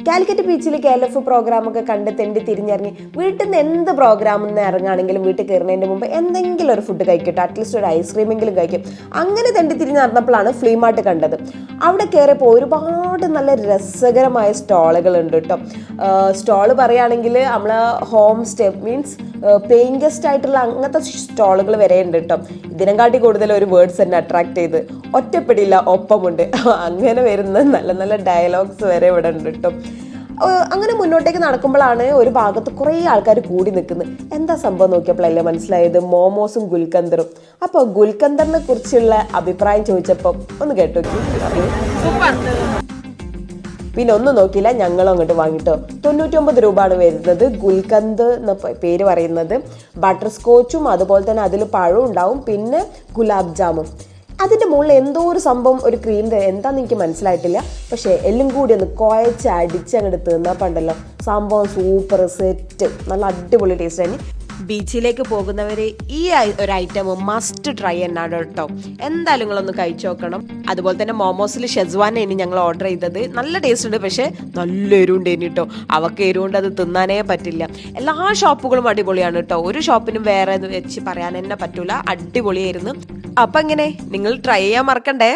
കാലിക്കറ്റ് ബീച്ചിൽ KLF പ്രോഗ്രാമൊക്കെ കണ്ട് തെണ്ടി തിരിഞ്ഞിറങ്ങി വീട്ടിൽ നിന്ന് എന്ത് പ്രോഗ്രാമിൽ നിന്ന് ഇറങ്ങുകയാണെങ്കിലും വീട്ടിൽ കയറുന്നതിന് മുമ്പ് എന്തെങ്കിലും ഒരു ഫുഡ് കഴിക്കട്ടെ, അറ്റ്ലീസ്റ്റ് ഒരു ഐസ്ക്രീമെങ്കിലും കഴിക്കും. അങ്ങനെ തെണ്ടി തിരിഞ്ഞ് നടന്നപ്പോഴാണ് ഫ്ലീ മാർട്ട് കണ്ടത്. അവിടെ കയറിയപ്പോൾ ഒരുപാട് നല്ല രസകരമായ സ്റ്റോളുകളുണ്ട് കേട്ടോ. സ്റ്റോള് പറയുകയാണെങ്കിൽ നമ്മൾ home stay means paying guest ആയിട്ടുള്ള അങ്ങനത്തെ സ്റ്റോളുകൾ വരെ ഉണ്ട് കേട്ടോ. ഇതിനെക്കാട്ടി കൂടുതൽ ഒരു വേർഡ്സ് എന്നെ അട്രാക്ട് ചെയ്ത് ഒറ്റപ്പെടില്ല ഒപ്പമുണ്ട് അങ്ങനെ വരുന്ന നല്ല നല്ല ഡയലോഗ്സ് വരെ ഇവിടെ ഉണ്ട് കേട്ടോ. അങ്ങനെ മുന്നോട്ടേക്ക് നടക്കുമ്പോഴാണ് ഒരു ഭാഗത്ത് കുറേ ആൾക്കാർ കൂടി നിൽക്കുന്നത്. എന്താ സംഭവം നോക്കിയപ്പോഴല്ലേ മനസ്സിലായത് മോമോസും ഗുൽക്കന്ദറും. അപ്പോൾ ഗുൽക്കന്ദറിനെ കുറിച്ചുള്ള അഭിപ്രായം ചോദിച്ചപ്പോൾ ഒന്ന് കേട്ടോ. പിന്നെ ഒന്നും നോക്കിയില്ല, ഞങ്ങളും അങ്ങോട്ട് വാങ്ങിട്ടോ. 99 രൂപയാണ് വരുന്നത്. ഗുൽക്കന്ദ് എന്ന പേര് പറയുന്നത്. ബട്ടർ സ്കോച്ചും അതുപോലെ തന്നെ അതിൽ പഴവും ഉണ്ടാവും, പിന്നെ ഗുലാബ് ജാമും. അതിൻ്റെ മുകളിൽ എന്തോ ഒരു സംഭവം, ഒരു ക്രീം എന്താണെന്ന് എനിക്ക് മനസ്സിലായിട്ടില്ല. പക്ഷേ എല്ലാം കൂടി ഒന്ന് കുഴച്ച് അടിച്ച് അങ്ങോട്ട് തിന്നപ്പോണ്ടല്ലോ സംഭവം സൂപ്പർ സെറ്റ്, നല്ല അടിപൊളി ടേസ്റ്റ് തന്നെ. ബീച്ചിലേക്ക് പോകുന്നവർ ഈ ഒരു ഐറ്റം മസ്റ്റ് ട്രൈ എന്നാണ് കേട്ടോ. എന്തായാലും നിങ്ങളൊന്ന് കഴിച്ചു നോക്കണം. അതുപോലെ തന്നെ മോമോസിൽ ഷെസ്വാനാണ് ഞങ്ങൾ ഓർഡർ ചെയ്തത്. നല്ല ടേസ്റ്റ് ഉണ്ട്, പക്ഷേ നല്ല എരിവുണ്ടേനി കേട്ടോ. അവർക്ക് എരിവുണ്ട്, അത് തിന്നാനേ പറ്റില്ല. എല്ലാ ഷോപ്പുകളും അടിപൊളിയാണ് കേട്ടോ. ഒരു ഷോപ്പിനും വേറെ വെച്ച് പറയാൻ തന്നെ പറ്റൂല, അടിപൊളിയായിരുന്നു. അപ്പം എങ്ങനെ നിങ്ങൾ ട്രൈ ചെയ്യാൻ മറക്കണ്ടേ.